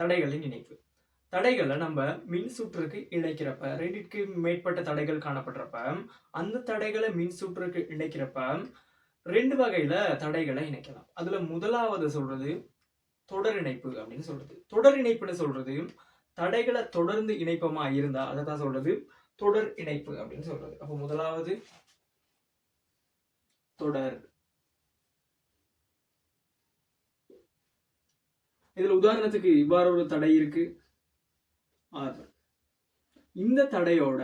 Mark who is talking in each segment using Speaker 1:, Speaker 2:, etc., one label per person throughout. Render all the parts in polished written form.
Speaker 1: தடைகளின் இணைப்பு. தடைகளை நம்ம மின் சுற்றுக்கு இணைக்கிறப்ப, 2க்கு மேற்பட்ட தடைகள் காணப்படுறப்ப, அந்த தடைகளை மின் சுற்றுக்கு இணைக்கிறப்ப 2 வகையில தடைகளை இணைக்கலாம். அதுல முதலாவது சொல்றது தொடர் இணைப்பு அப்படின்னு சொல்றது. தொடர் இணைப்புன்னு சொல்றது தடைகளை தொடர்ந்து இணைப்பமா இருந்தா அதைத்தான் சொல்றது தொடர் இணைப்பு அப்படின்னு சொல்றது. அப்ப முதலாவது தொடர். இதுல உதாரணத்துக்கு இவ்வாறு ஒரு தடை இருக்கு R1. இந்த தடையோட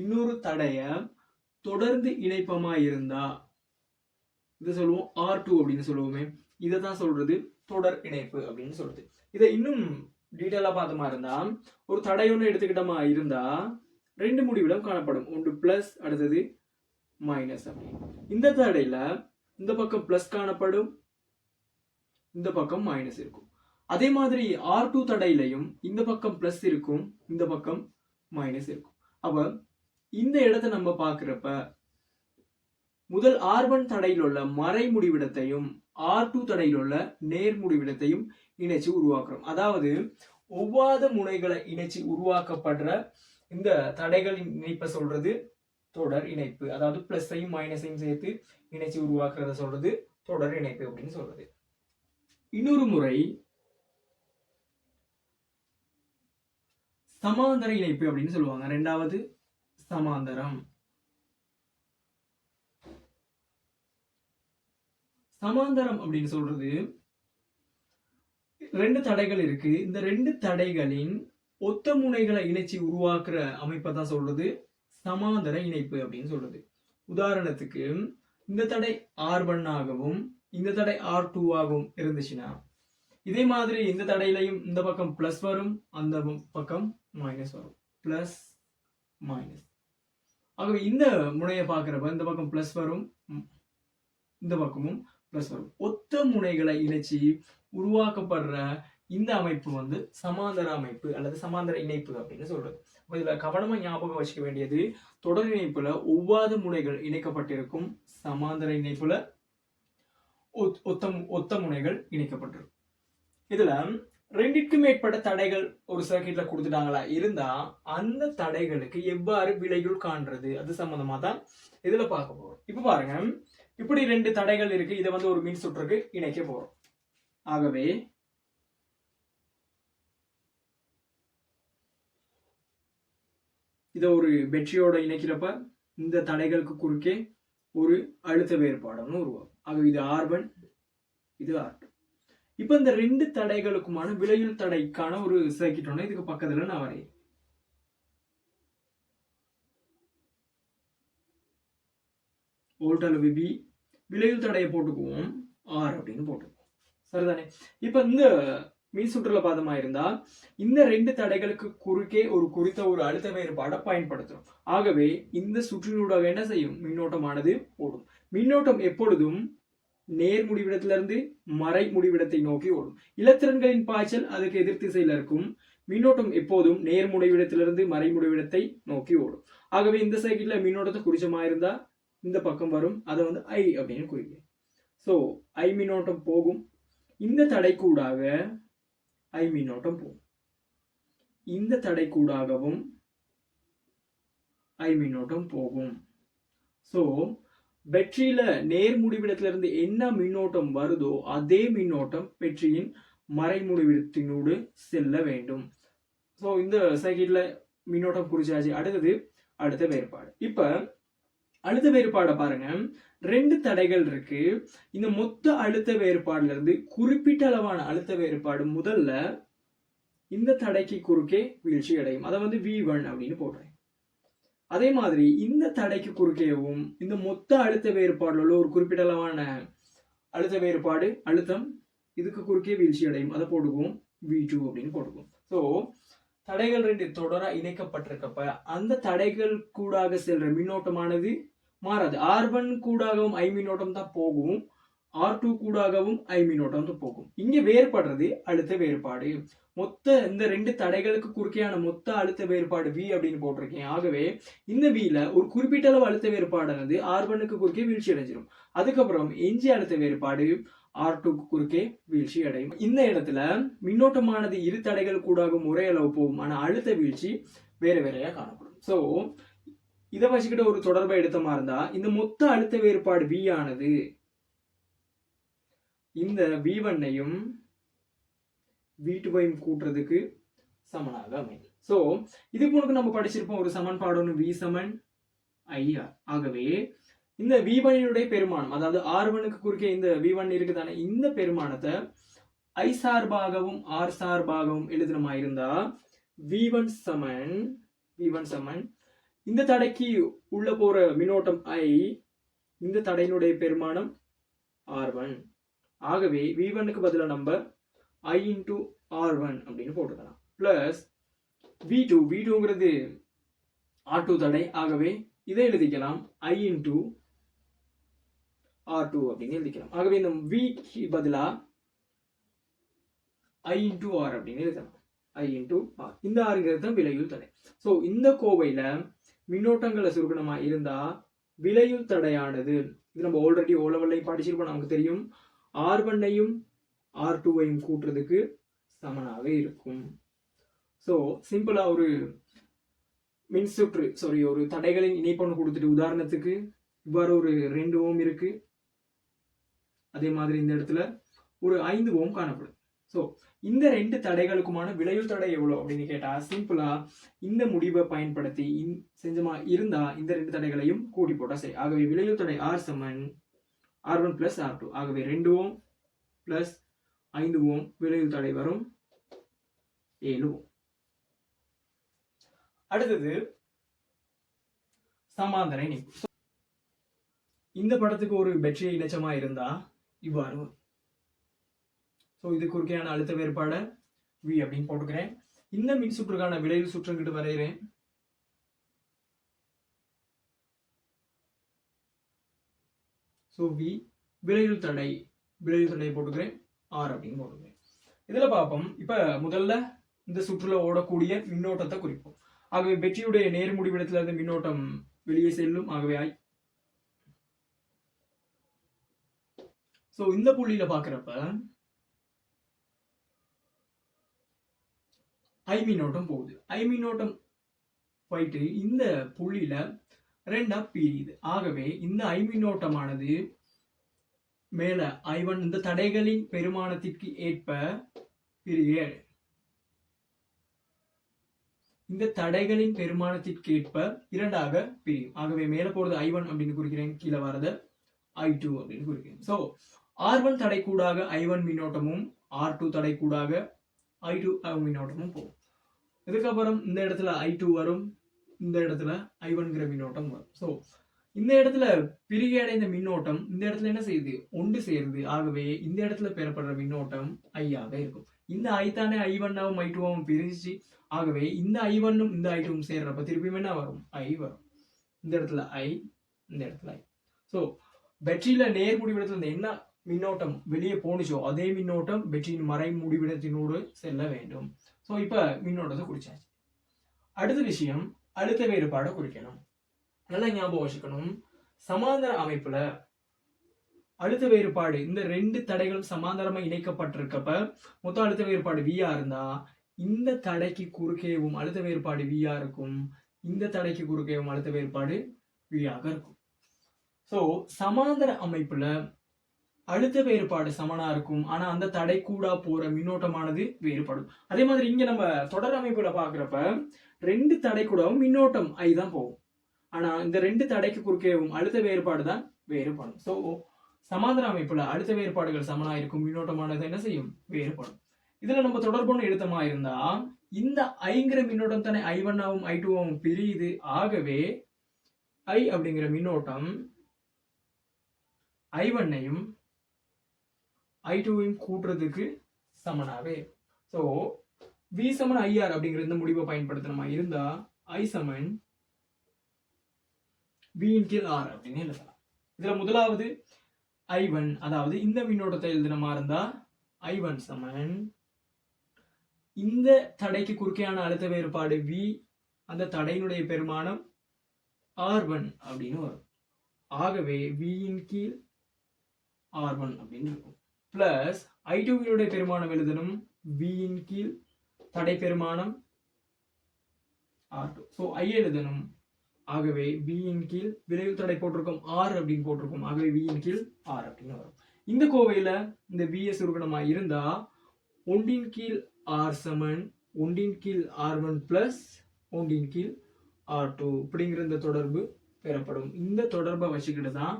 Speaker 1: இன்னொரு தடைய தொடர்ந்து இணைப்பமா இருந்தா இதை சொல்லுவோம் R2 அப்படின்னு சொல்லுவோமே. இதை தான் சொல்றது தொடர் இணைப்பு அப்படின்னு சொல்றது. இதை இன்னும் டீட்டெயிலா பார்த்தோமா இருந்தா ஒரு தடை ஒன்று எடுத்துக்கிட்டோமா இருந்தா 2 முடிவிடம் காணப்படும். ஒன்று பிளஸ், அடுத்தது மைனஸ் அப்படின்னு. இந்த தடையில இந்த பக்கம் பிளஸ் காணப்படும், இந்த பக்கம் மைனஸ் இருக்கும். அதே மாதிரி R2 தடையிலையும் இந்த பக்கம் பிளஸ் இருக்கும், இந்த பக்கம் மைனஸ் இருக்கும். அப்ப இந்த இடத்தை நம்ம பார்க்கிறப்ப முதல் R1 தடையில் உள்ள மறை முடிவிடத்தையும் R2 தடையில் உள்ள நேர் முடிவிடத்தையும் இணைச்சு உருவாக்குறோம். அதாவது ஒவ்வாத முனைகளை இணைச்சு உருவாக்கப்படுற இந்த தடைகளின் இணைப்பை சொல்றது தொடர் இணைப்பு. அதாவது பிளஸையும் மைனஸையும் சேர்த்து இணைச்சு உருவாக்குறத சொல்றது தொடர் இணைப்பு அப்படின்னு சொல்றது. இன்னொரு முறை சமாந்தர இணைப்பு அப்படின்னு சொல்லுவாங்க. 2வது சமாந்தரம். சமாந்தரம் அப்படின்னு சொல்றது 2 தடைகள் இருக்கு. இந்த 2 தடைகளின் ஒத்த முனைகளை இணைச்சி உருவாக்குற அமைப்பை தான் சொல்றது சமாந்தர இணைப்பு அப்படின்னு சொல்றது. உதாரணத்துக்கு இந்த தடை R1 ஆகவும் இந்த தடை R2 ஆகவும் இருந்துச்சுன்னா இதே மாதிரி இந்த தடையிலையும் இந்த பக்கம் பிளஸ் வரும், அந்த பக்கம் மைனஸ் வரும். Plus minus. ஆகவே இந்த முனையை பார்க்கிறப்ப இந்த பக்கம் பிளஸ் வரும், இந்த பக்கமும் பிளஸ் வரும். ஒத்த முனைகளை இணைச்சி உருவாக்கப்படுற இந்த அமைப்பு வந்து சமாந்தர அமைப்பு அல்லது சமாந்தர இணைப்பு அப்படின்னு சொல்றது. இதுல கவனமா ஞாபகம் வச்சுக்க வேண்டியது தொடர் இணைப்புல ஒவ்வாத முனைகள் இணைக்கப்பட்டிருக்கும், சமாந்தர இணைப்புல ஒத்த முனைகள் இணைக்கப்பட்டிருக்கும். இதுல 2க்கு மேற்பட்ட தடைகள் ஒரு சர்க்கியூட்ல கொடுத்துட்டாங்களா இருந்தா அந்த தடைகளுக்கு எவ்வாறு விளைவுகள் காண்றது அது சம்பந்தமா தான் இதுல பார்க்க போறோம். இப்ப பாருங்க, இப்படி 2 தடைகள் இருக்கு. இதை வந்து ஒரு மின் சுற்றுக்கு இணைக்க போறோம். ஆகவே இதை ஒரு பேட்டரியோட இணைக்கிறப்ப இந்த தடைகளுக்கு குறுக்கே ஒரு அழுத்த வேறுபாடுன்னு உருவாகும். ஆகவே இது R1, இது R2. இப்ப இந்த 2 தடைகளுக்குமான விளைவுள் தடைக்கான ஒரு சர்க்கியூட் ஒன்று இதுக்கு பக்கத்துல நான் வரையேன். வோல்ட் அளவு V, விளைவுள் தடையை போட்டுக்குவோம் R அப்படின்னு போட்டுக்குவோம். சரிதானே? இப்ப இந்த மின் சுற்றுல பாதமா இருந்தா இந்த 2 தடைகளுக்கு குறுக்கே ஒரு குறித்த ஒரு அழுத்த வேறுபாடை பயன்படுத்தும். ஆகவே இந்த சுற்றினூடாக என்ன செய்யும்? மின்னோட்டமானது ஓடும். மின்னோட்டம் எப்பொழுதும் நேர் முடிவிடத்திலிருந்து மறை முடிவிடத்தை நோக்கி ஓடும். இலத்திரன்களின் பாய்ச்சல் அதுக்கு எதிர் திசையில இருக்கும். மின்னோட்டம் எப்போதும் நேர் முடிவிடத்திலிருந்து மறை முடிவிடத்தை நோக்கி ஓடும். ஆகவே இந்த சைக்கிள்ல மின்னோட்டத்தை குறிச்சமா இருந்தா இந்த பக்கம் வரும், அதை வந்து I அப்படின்னு குறிப்பேன். சோ I மின்னோட்டம் போகும். இந்த தடைக்கூடாக I மின்னோட்டம் போகும். இந்த தடைக்கூடாகவும் I மின்னோட்டம் போகும். சோ பேட்டரியில நேர் முடிவிடத்திலிருந்து என்ன மின்னோட்டம் வருதோ அதே மின்னோட்டம் பேட்டரியின் மறை முடிவிடத்தினோடு செல்ல வேண்டும். சோ இந்த சர்க்கியூட்ல மின்னோட்டம் குறிச்சாச்சு. அடுத்தது அழுத்த வேறுபாடு. இப்ப அழுத்த வேறுபாடை பாருங்க, 2 தடைகள் இருக்கு. இந்த மொத்த அழுத்த வேறுபாடுல இருந்து குறிப்பிட்ட அளவான அழுத்த வேறுபாடு முதல்ல இந்த தடைக்கு குறுக்கே வீழ்ச்சி அடையும். அதை வந்து V1 அப்படின்னு போடுறேன். அதே மாதிரி இந்த தடைக்கு குறுக்கேவும் இந்த மொத்த அழுத்த வேறுபாடுல உள்ள ஒரு குறிப்பிட்ட அளவான அழுத்த வேறுபாடு அழுத்தம் இதுக்கு குறுக்கே வீழ்ச்சி அடையும். அதை போட்டுக்குவோம் V2 அப்படின்னு போட்டுக்குவோம். ஸோ தடைகள் 2 தொடரா இணைக்கப்பட்டிருக்கப்ப அந்த தடைகள் கூடாக செல்ற மின்னோட்டமானது மாறாது. R1 கூடாகவும் I மின்னோட்டம் தான் போகும், R2 கூடாகவும் I மின்னோட்டம் தான் போகும். இங்க வேறுபடுறது அழுத்த வேறுபாடு. மொத்த இந்த 2 தடைகளுக்கு குறுக்கேயான மொத்த அழுத்த வேறுபாடு V அப்படின்னு போட்டிருக்கேன். ஆகவே இந்த Vல ஒரு குறிப்பிட்ட அளவு அழுத்த வேறுபாடானது R1க்கு குறுக்கே வீழ்ச்சி அடைஞ்சிடும். அதுக்கப்புறம் எஞ்சிய அழுத்த வேறுபாடு R2 குறுக்கே வீழ்ச்சி அடையும். இந்த இடத்துல மின்னோட்டமானது இரு தடைகள் கூடாக ஒரே அளவு போகும், ஆனா அழுத்த வீழ்ச்சி வேற வேறையா காணப்படும். சோ இதை வச்சுக்கிட்ட ஒரு தொடர்பை எடுத்த மாதிரி இருந்தா இந்த மொத்த அழுத்த வேறுபாடு V ஆனது இந்த V1ஐயும் V2ஐயும் கூட்டுறதுக்கு சமனாக அமையும். சோ இதுக்கு முன்னாடி நம்ம படிச்சிருப்போம் ஒரு சமன்பாடு ஒன்று V சமன் IR. ஆகவே இந்த V1 பெருமானம், அதாவது R1க்கு குறுக்கே இந்த V1 இருக்குதானே, இந்த பெருமானத்தை I சார்பாகவும் R சார்பாகவும் எழுதுனமா இருந்தா V1 சமன் இந்த தடைக்கு உள்ள போற மின்னோட்டம் I, இந்த தடையினுடைய பெருமானம் R1. ஆகவே V1க்கு பதிலா நம்ம I into R1 அப்படின்னு போட்டுக்கலாம். பிளஸ் V2ங்கிறது R2 தடை. ஆகவே இதை எழுதிக்கலாம் I into R2 அப்படின்னு எழுதிக்கலாம். ஆகவே இந்த V க்கு பதிலா I into R அப்படின்னு எழுதலாம். I into R. இந்த Rங்கிறது தான் விலையுள் தடை. சோ இந்த கோவையில மின்னோட்டங்களை சுருக்கணமா இருந்தா விலையுள் தடையானது, இது நம்ம ஆல்ரெடி O லெவல்லையும் படிச்சிருப்போம், நமக்கு தெரியும், R1ஐயும் R2ஐயும் கூட்டுறதுக்கு சமனாக இருக்கும். சோ சிம்பிளா ஒரு மின்சுற்று ஒரு தடைகளின் இணைப்பொண்ணு கொடுத்துட்டு, உதாரணத்துக்கு இவ்வாறு ஒரு 2 ஓம் இருக்கு, அதே மாதிரி இந்த இடத்துல ஒரு 5 ஓம் காணப்படும். சோ இந்த 2 தடைகளுக்குமான விலையுள் தடை எவ்வளவு அப்படின்னு கேட்டா சிம்பிளா இந்த முடிவை பயன்படுத்தி செஞ்சமா இருந்தா இந்த 2 தடைகளையும் கூட்டி போட்டா சரி. ஆகவே விலையுள் தடை R சமன் R1 plus R2. ஆகவே 2 ஓம் பிளஸ் 5 ஓம் விலையுள் தடை வரும் 7 ஓம். அடுத்தது சமாந்தர இணைப்பு. இந்த படத்துக்கு ஒரு பேட்டரி இணைச்சமா இருந்தா இவ்வாறு வரும். ஸோ இது குறுக்கையான அழுத்த வேறுபாடு V அப்படின்னு போட்டுக்கிறேன். இந்த மின் சுற்றுக்கான விலையுள் சுற்றுங்கிட்டு வரைகிறேன். ஸோ V விலையுள் தடை போட்டுக்கிறேன் R அப்படின்னு போட்டுக்கிறேன். இதுல பார்ப்போம். இப்ப முதல்ல இந்த சுற்றுல ஓடக்கூடிய மின்னோட்டத்தை குறிப்போம். ஆகவே பேட்டரியுடைய நேர்முடிவிடத்துல இருந்து மின்னோட்டம் வெளியே செல்லும். ஆகவே I. ஸோ இந்த புள்ளியில பாக்குறப்ப I மின்னோட்டம் போகுது. I மின்னோட்டம் போயிட்டு இந்த புள்ளியில 2ஆ பிரியுது. ஆகவே இந்த I மின்னோட்டமானது மேல I1 இந்த தடைகளின் பெருமானத்திற்கு ஏற்ப பிரிய, இந்த தடைகளின் பெருமானத்திற்கு ஏற்ப 2ஆக பிரியும். ஆகவே மேல போறது I1 அப்படின்னு குறிக்கிறேன், கீழே வரத I2 அப்படின்னு குறிக்கிறேன். சோ R1 தடை கூடாக I1 மின்னோட்டமும் R2 தடை கூடாக I2 மின்னோட்டமும் போகும். இதுக்கப்புறம் இந்த இடத்துல I2 வரும், இந்த இடத்துல I1ங்கிற மின்னோட்டம் வரும். ஸோ இந்த இடத்துல பிரிகை அடைந்த மின்னோட்டம் இந்த இடத்துல என்ன செய்யுது, ஒன்று சேருது. ஆகவே இந்த இடத்துல பெறப்படுற மின்னோட்டம் I ஆக இருக்கும். இந்த I தானே I1ஆவும் I2ஆவும் பிரிச்சு. ஆகவே இந்த I1ம் இந்த I2ம் சேர்றப்ப திருப்பியும் என்ன வரும், I வரும். இந்த இடத்துல I, இந்த இடத்துல I. ஸோ பேட்டரியில நேர் முடிவிடத்துல என்ன மின்னோட்டம் வெளியே போனுச்சோ அதே மின்னோட்டம் பேட்டரியின் மறை முடிவிடத்தினோடு செல்ல வேண்டும். ஸோ இப்ப மின்னோட்டத்தை குறிச்சாச்சு. அடுத்த விஷயம் அழுத்த வேறுபாடை குறிக்கணும். நல்லா ஞாபகம் வச்சுக்கணும், சமாந்தர அமைப்புல அழுத்த வேறுபாடு இந்த 2 தடைகளும் சமாந்தரமா இணைக்கப்பட்டிருக்கப்ப மொத்த அழுத்த வேறுபாடு V இருந்தா இந்த தடைக்கு குறுக்கேவும் அழுத்த வேறுபாடு V இருக்கும், இந்த தடைக்கு குறுக்கேவும் அழுத்த வேறுபாடு V ஆக இருக்கும். ஸோ சமாந்தர அமைப்புல அழுத்த வேறுபாடு சமனா இருக்கும், ஆனா அந்த தடை கூட போற மின்னோட்டமானது வேறுபடும். அதே மாதிரி இங்க நம்ம தொடர் அமைப்புல பாக்குறப்ப 2 தடை கூடவும் மின்னோட்டம் I தான் போகும், ஆனா இந்த 2 தடைக்கு குறுக்கேவும் அழுத்த வேறுபாடு தான் வேறுபடும். சோ சமாந்தர அமைப்புல அழுத்த வேறுபாடுகள் சமனா இருக்கும், மின்னோட்டமானது என்ன செய்யும், வேறுபடும். இதுல நம்ம தொடர்புன்னு எடுத்தமா இருந்தா இந்த ஐங்கிற மின்னோட்டம் தானே I1ஆவும் I2ஆவும் பிரியுது. ஆகவே I அப்படிங்கிற மின்னோட்டம் I1ஐயும் I2ஐயும் கூட்டுறதுக்கு சமனாவே. சோ V சமன் IR அப்படிங்கிற இந்த முடிவை பயன்படுத்தணுமா இருந்தா I சமன் V இன் கீழ் R அப்படின்னு எழுதலாம். இதுல முதலாவது I1, அதாவது இந்த மின்னோட்டத்தை எழுதினமா இருந்தா I1 சமன் இந்த தடைக்கு குறுக்கையான அழுத்த வேறுபாடு V, அந்த தடையினுடைய பெருமானம் R1 அப்படின்னு வரும். ஆகவே V இன் கீழ் R1 அப்படின்னு இருக்கும். பிளஸ் I2வினுடைய பெருமானம் எழுதணும் V இன் கீழ் தடை பெருமானம் R2. ஸோ I எழுதணும். ஆகவே V இன் கீழ் விளைவு தடை போட்டிருக்கோம் R அப்படின்னு போட்டிருக்கோம். ஆகவே V இன் கீழ் R அப்படின்னு வரும். இந்த கோவையில இந்த VS சுருக்கணமா இருந்தா 1 இன் கீழ் R சமன் 1 இன் கீழ் R1 பிளஸ் 1 இன் கீழ் R2 அப்படிங்கிற இந்த தொடர்பு பெறப்படும். இந்த தொடர்பை வச்சுக்கிட்டு தான்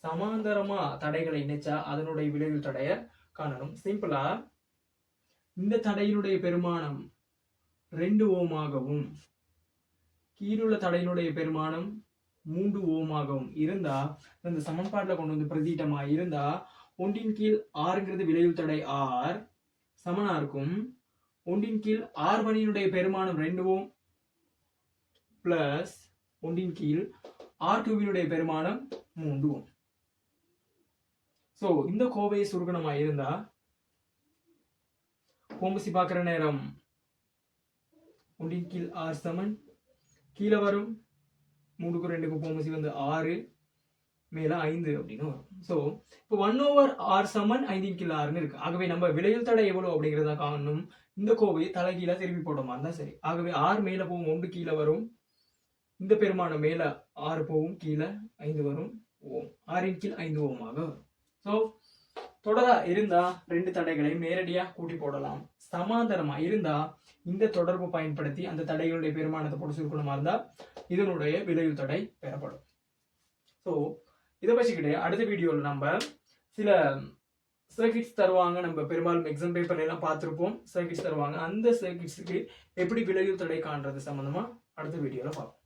Speaker 1: சமாந்தரமா தடைகளை இணைச்சா அதனுடைய விளைவு தடைய காணணும். சிம்பிளா இந்த தடையினுடைய பெருமானம் 2 ஓமாகவும் கீழுள்ள தடையினுடைய பெருமானம் 3 ஓமாகவும் இருந்தா இந்த சமன்பாட்டில் கொண்டு வந்து பிரதிட்டமா இருந்தா 1 இன் கீழ் ஆறுங்கிறது விளைவு தடை R சமனா இருக்கும். 1 இன் கீழ் R1 பெருமானம் 2 ஓம் பிளஸ் 1 இன் கீழ் R2 பெருமானம் 3 ஓம். ஸோ இந்த கோவையை சுருக்கணமா இருந்தா கோம்பசி பார்க்குற நேரம் 1 இன் கீழ் R சமன் கீழே வரும் 3க்கும் 2க்கும் கோம்பசி வந்து 6 மேல 5 அப்படின்னு வரும். ஸோ இப்போ 1/R சமன் 5 இன் கீழ் ஆறுன்னு இருக்கு. ஆகவே நம்ம விளைவு தடை எவ்வளவு அப்படிங்கிறத காணணும். இந்த கோவையை தலைகீழா திருப்பி போட்டோமா இருந்தா சரி. ஆகவே 6 மேல போகும் 1 கீழே வரும். இந்த பெருமானம் மேல 6 போகும் கீழே 5 வரும் ஓம். 6 இன் கீழ் 5 ஓமாக வரும். ஸோ தொடரா இருந்தா 2 தடைகளை நேரடியா கூட்டி போடலாம். சமாந்தரமா இருந்தா இந்த தொடர்பு பயன்படுத்தி அந்த தடைகளுடைய பெருமானத்தை போட்டு சுருக்கணுமா இருந்தா இதனுடைய விளைவு தடை பெறப்படும். ஸோ இதை வச்சுக்கிட்டே அடுத்த வீடியோவில் நம்ம சில சர்க்கிட்ஸ் தருவாங்க. நம்ம பெரும்பாலும் எக்ஸாம் பேப்பர்ல எல்லாம் பார்த்துருப்போம். சர்க்கிட்ஸ் தருவாங்க. அந்த சர்க்கிட்ஸுக்கு எப்படி விளைவு தடை காண்றது சம்பந்தமா அடுத்த வீடியோவில் பார்ப்போம்.